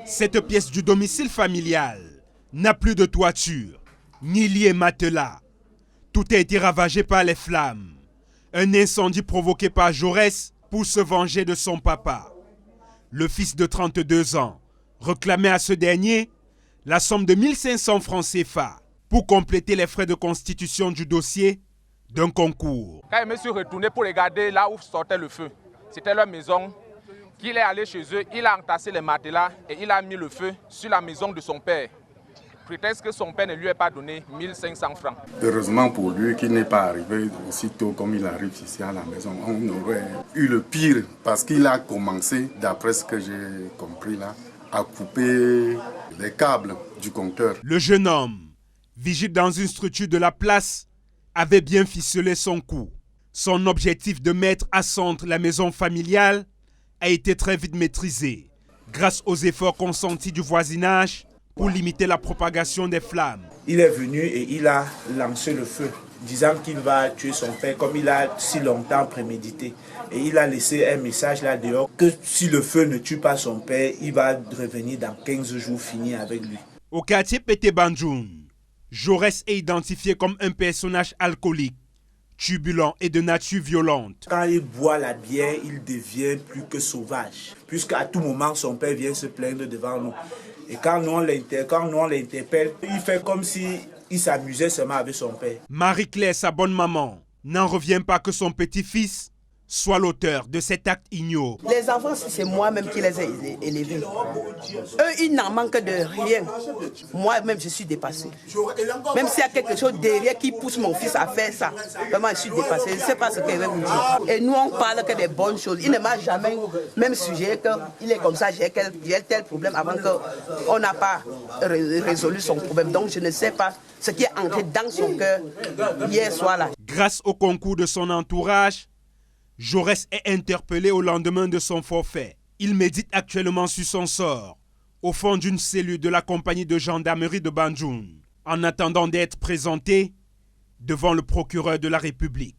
Cette pièce du domicile familial n'a plus de toiture, ni lit et matelas. Tout a été ravagé par les flammes. Un incendie provoqué par Jaurès pour se venger de son papa. Le fils de 32 ans réclamait à ce dernier la somme de 1500 francs CFA pour compléter les frais de constitution du dossier d'un concours. Quand je me suis retourné pour regarder là où sortait le feu, c'était leur maison. Qu'il est allé chez eux, il a entassé les matelas et il a mis le feu sur la maison de son père. Prétexte que son père ne lui ait pas donné 1500 francs. Heureusement pour lui qu'il n'est pas arrivé aussitôt comme il arrive ici à la maison. On aurait eu le pire parce qu'il a commencé, d'après ce que j'ai compris là, à couper les câbles du compteur. Le jeune homme, vigile dans une structure de la place, avait bien ficelé son coup. Son objectif de mettre à centre la maison familiale a été très vite maîtrisé grâce aux efforts consentis du voisinage pour limiter la propagation des flammes. Il est venu et il a lancé le feu, disant qu'il va tuer son père comme il a si longtemps prémédité. Et il a laissé un message là dehors que si le feu ne tue pas son père, il va revenir dans 15 jours finir avec lui. Au quartier Pété Banjoun, Jaurès est identifié comme un personnage alcoolique, turbulent et de nature violente. Quand il boit la bière, il devient plus que sauvage, puisqu'à tout moment son père vient se plaindre devant nous. Et quand nous on l'interpelle, il fait comme s'il s'amusait seulement avec son père. Marie-Claire, sa bonne maman, n'en revient pas que son petit-fils soit l'auteur de cet acte ignoble. Les enfants, c'est moi-même qui les ai élevés. Eux, ils n'en manquent de rien. Moi-même, je suis dépassée. Même s'il y a quelque chose derrière qui pousse mon fils à faire ça, vraiment, je suis dépassée. Je ne sais pas ce qu'il va vous dire. Et nous, on parle que des bonnes choses. Il ne m'a jamais même suggéré qu'il est comme ça, j'ai tel problème avant qu'on n'a pas résolu son problème. Donc, je ne sais pas ce qui est entré dans son cœur hier soir là. Grâce au concours de son entourage, Jaurès est interpellé au lendemain de son forfait. Il médite actuellement sur son sort, au fond d'une cellule de la compagnie de gendarmerie de Banjoun, en attendant d'être présenté devant le procureur de la République.